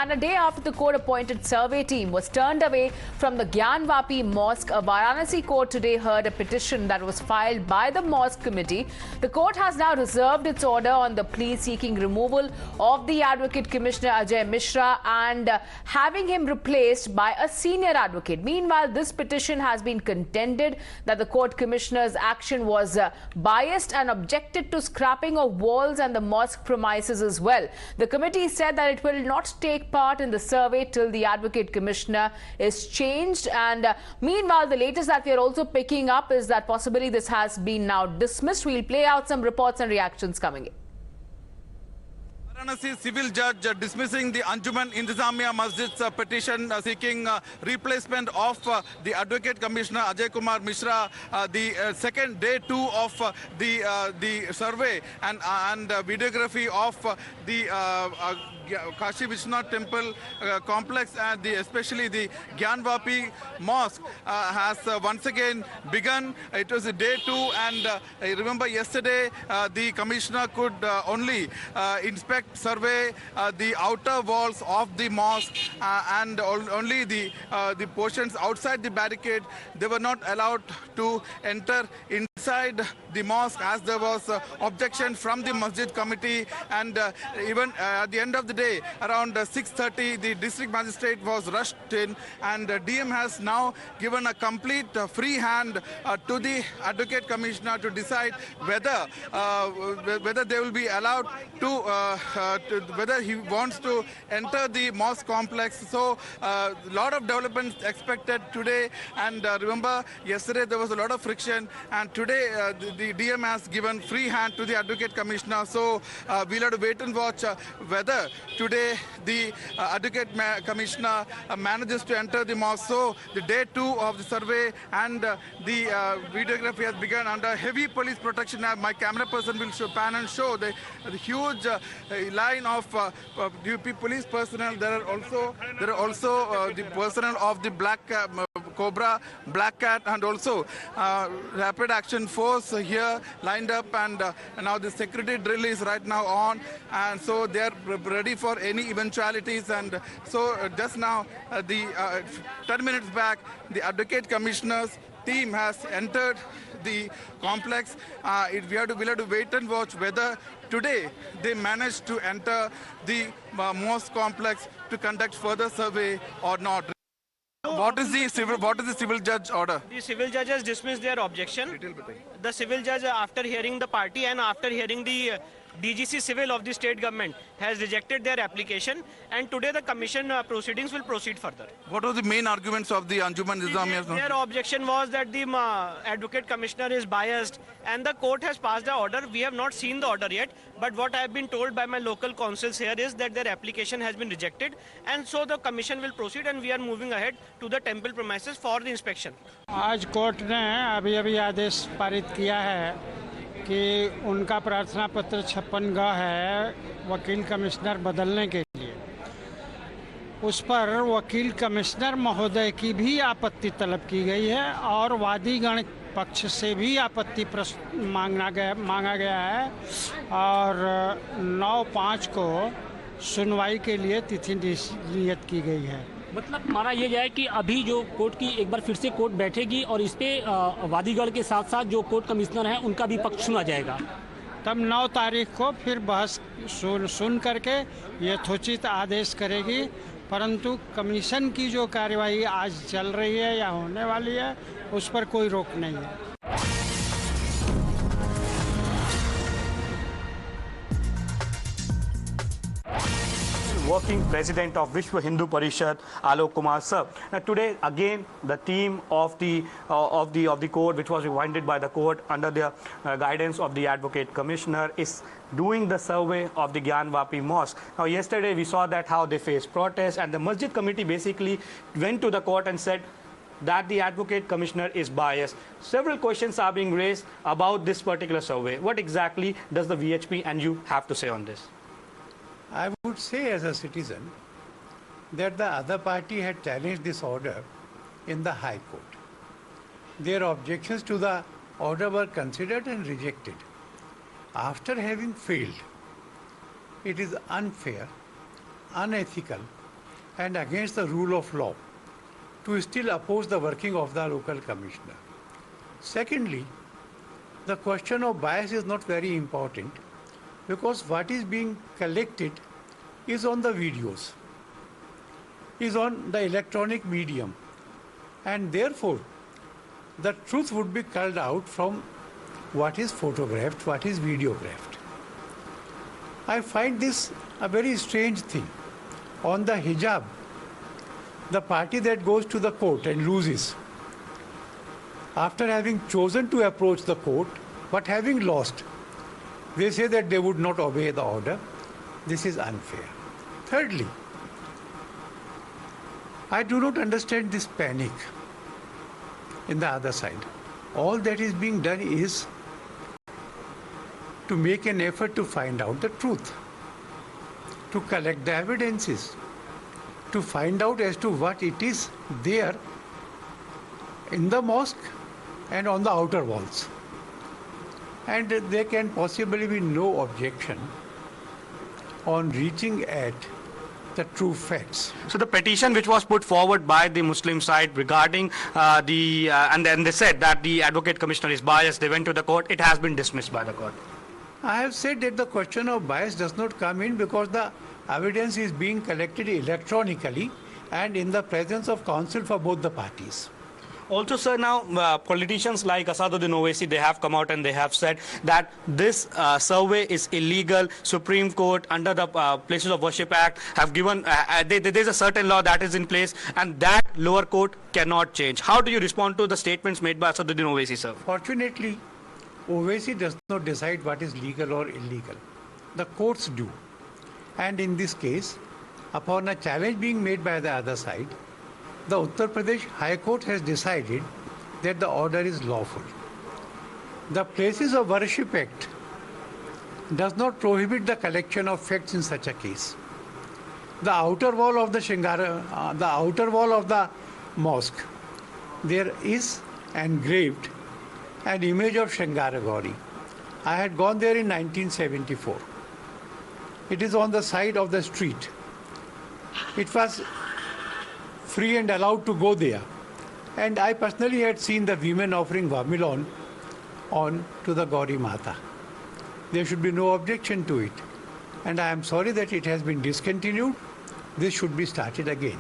And a day after the court-appointed survey team was turned away from the Gyanvapi Mosque, a Varanasi court today heard a petition that was filed by the Mosque committee. The court has now reserved its order on the plea seeking removal of the Advocate Commissioner Ajay Mishra and having him replaced by a senior advocate. Meanwhile, this petition has been contended that the court commissioner's action was biased and objected to scrapping of walls and the mosque premises as well. The committee said that it will not take part in the survey till the Advocate Commissioner is changed. And meanwhile, the latest that we are also picking up is that possibly this has been now dismissed. We'll play out some reports and reactions coming in. Varanasi civil judge dismissing the Anjuman Intejamiya Masjid's petition seeking replacement of the Advocate Commissioner Ajay Kumar Mishra. The second day two of the survey and videography of the Kashi Vishwanath temple complex and especially the Gyanvapi Mosque has once again begun. It was a day two, and I remember yesterday the commissioner could only inspect, survey the outer walls of the mosque and only the portions outside the barricade. They were not allowed to enter inside the mosque as there was objection from the masjid committee, and even at the end of the day around 6:30 the district magistrate was rushed in, and DM has now given a complete free hand to the Advocate Commissioner to decide whether they will be allowed to whether he wants to enter the mosque complex. So a lot of developments expected today, and remember yesterday there was a lot of friction, and today the DM has given free hand to the Advocate Commissioner. So we'll have to wait and watch whether today the Advocate Commissioner manages to enter the mosque. So the day two of the survey and the videography has begun under heavy police protection. My camera person will pan and show the huge line of UP police personnel. There are also the personnel of the Black Cobra, Black Cat, and also Rapid Action Force here lined up, and now the security drill is right now on, and so they are ready for any eventualities. And so just now, 10 minutes back, the Advocate Commissioner's team has entered the complex. We'll have to wait and watch whether today they manage to enter the mosque complex to conduct further survey or not. What is the civil judge order? The civil judge has dismissed their objection. The civil judge, after hearing the party and after hearing the DGC civil of the state government, has rejected their application, and today the commission proceedings will proceed further. What were the main arguments of the Anjuman Intejamiya? Their objection was that the Advocate Commissioner is biased, and the court has passed the order. We have not seen the order yet, but what I have been told by my local councils here is that their application has been rejected, and so the commission will proceed, and we are moving ahead to the temple premises for the inspection. आज court ने अभी आदेश पारित किया है कि उनका प्रार्थना पत्र 56 है वकील कमिश्नर बदलने के लिए। उस पर वकील कमिश्नर महोदय की भी आपत्ति तलब की गई है और वादीगण पक्ष से भी आपत्ति मांगा गया है, और 9/5 को सुनवाई के लिए तिथि नियत की गई है। मतलब माना यह जाए कि अभी जो कोर्ट की एक बार फिर से कोर्ट बैठेगी और इस पे वादीगढ़ के साथ साथ जो कोर्ट कमिश्नर हैं उनका भी पक्ष सुना जाएगा। तब 9 तारीख को फिर बहस सुन करके यथोचित आदेश करेगी, परंतु कमीशन की जो कार्यवाही आज चल रही है या होने वाली है उस पर कोई रोक नहीं है। Working President of Vishwa Hindu Parishad, Alok Kumar sir. Now today again the team of the court, which was reminded by the court under the guidance of the Advocate Commissioner, is doing the survey of the Gyanvapi Mosque. Now yesterday we saw that how they faced protests, and the Masjid committee basically went to the court and said that the Advocate Commissioner is biased. Several questions are being raised about this particular survey. What exactly does the VHP and you have to say on this? I would say as a citizen that the other party had challenged this order in the High Court. Their objections to the order were considered and rejected. After having failed, it is unfair, unethical and against the rule of law to still oppose the working of the local commissioner. Secondly, the question of bias is not very important because what is being collected is on the videos, is on the electronic medium, and therefore the truth would be culled out from what is photographed, what is videographed. I find this a very strange thing. On the hijab, the party that goes to the court and loses, after having chosen to approach the court, but having lost, they say that they would not obey the order. This is unfair. Thirdly, I do not understand this panic in the other side. All that is being done is to make an effort to find out the truth, to collect the evidences, to find out as to what it is there in the mosque and on the outer walls. And there can possibly be no objection on reaching at the true facts. So the petition which was put forward by the Muslim side regarding and then they said that the advocate commissioner is biased, they went to the court, it has been dismissed by the court. I have said that the question of bias does not come in because the evidence is being collected electronically and in the presence of counsel for both the parties. Also, sir, now politicians like Asaduddin Owaisi, they have come out and they have said that this survey is illegal. Supreme Court, under the Places of Worship Act, have given, there's a certain law that is in place and that lower court cannot change. How do you respond to the statements made by Asaduddin Owaisi, sir? Fortunately, Owaisi does not decide what is legal or illegal. The courts do. And in this case, upon a challenge being made by the other side, the Uttar Pradesh High Court has decided that the order is lawful. The Places of Worship Act does not prohibit the collection of facts in such a case. The outer wall of the mosque, there is engraved an image of Shringar Gauri. I had gone there in 1974. It is on the side of the street. It was free and allowed to go there. And I personally had seen the women offering Vamilon on to the Gauri Mata. There should be no objection to it. And I am sorry that it has been discontinued. This should be started again.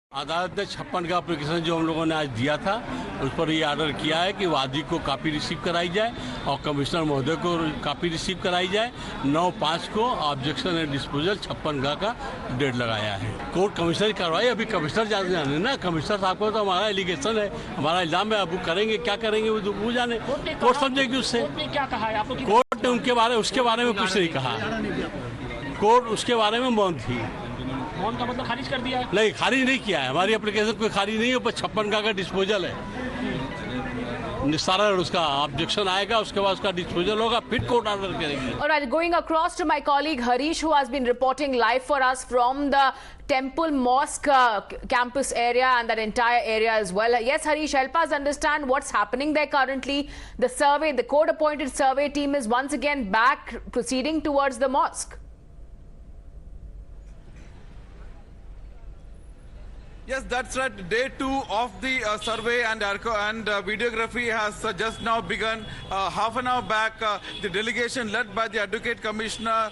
अदालत ने 56 का application जो हम लोगों ने आज दिया था उस पर ये ऑर्डर किया है कि वादी को कॉपी रिसीव कराई जाए और कमिश्नर महोदय को कॉपी रिसीव कराई जाए। 9/5 को ऑब्जेक्शन एंड डिस्पोजल 56 का डेट लगाया है। कोर्ट कमिश्नर की कार्रवाई अभी कमिश्नर जाने ना, कमिश्नर साहब को तो हमारा एलिगेशन है, हमारा इल्जाम है, अब वो करेंगे क्या करेंगे वो जाने, कोर्ट समझेगी उससे। कोर्ट ने उसके बारे में कुछ नहीं कहा, कोर्ट उसके बारे में मौन थी। मौन का मतलब खारिज कर दिया है? नहीं, खारिज नहीं किया है, हमारी एप्लीकेशन कोई खारिज नहीं है, ऊपर 56 का डिस्पोजल है। निस्तारण उसका ऑब्जेक्शन आएगा, उसके बाद उसका डिस्पोजल होगा, फिर कोर्ट ऑर्डर करेगी। All right, going across to my colleague Harish, who has been reporting live for us from the Temple Mosque campus area and that entire area as well. Yes, Harish, help us understand what's happening there currently. The survey, the court-appointed survey team is once again back proceeding towards the mosque. Yes, that's right. Day 2 of the survey and videography has just now begun. Half an hour back, the delegation led by the Advocate Commissioner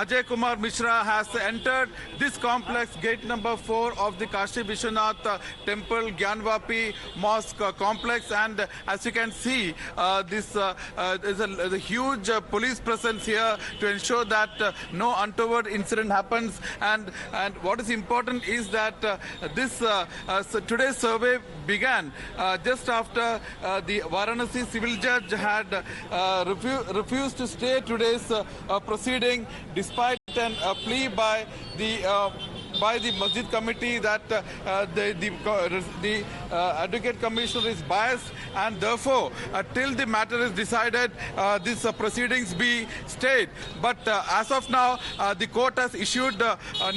Ajay Kumar Mishra has entered this complex, gate number 4 of the Kashi Vishwanath Temple Gyanvapi Mosque complex. And as you can see, this is a huge police presence here to ensure that no untoward incident happens. And what is important is that today's survey began just after the Varanasi civil judge had refused to stay today's proceeding despite a plea by the by the Masjid committee that the Advocate Commissioner is biased, and therefore till the matter is decided, these proceedings be stayed. But as of now, the court has issued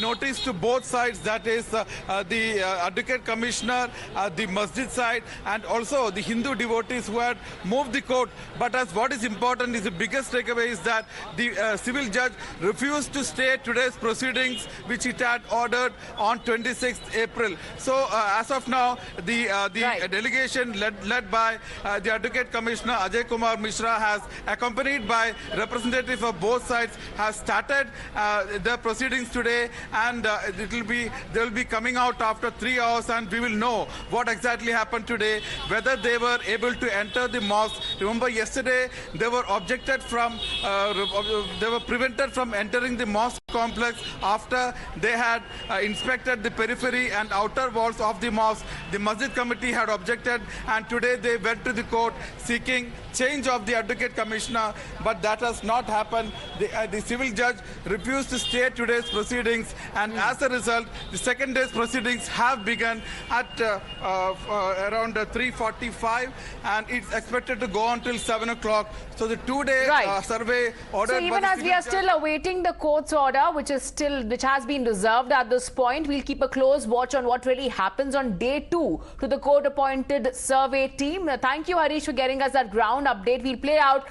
notice to both sides, that is the Advocate Commissioner, the Masjid side, and also the Hindu devotees who had moved the court. But as what is important is the biggest takeaway is that the civil judge refused to stay today's proceedings, which it had ordered on 26th April. So as of now, the delegation led by the Advocate Commissioner Ajay Kumar Mishra, has accompanied by representatives of both sides, has started the proceedings today, and they will be coming out after 3 hours, and we will know what exactly happened today, whether they were able to enter the mosque. Remember, yesterday they were prevented from entering the mosque complex after they had inspected the periphery and outer walls of the mosque. The Masjid committee had objected, and today they went to the court seeking change of the Advocate Commissioner, but that has not happened. The civil judge refused to stay today's proceedings, and as a result, the second day's proceedings have begun at around 3:45, and it's expected to go on till 7 o'clock. So the two-day survey ordered. So even as we are still awaiting the court's order, which has been reserved at this point, we'll keep a close watch on what really happens on day 2 to the court-appointed survey team. Thank you, Harish, for getting us that ground update. We'll play out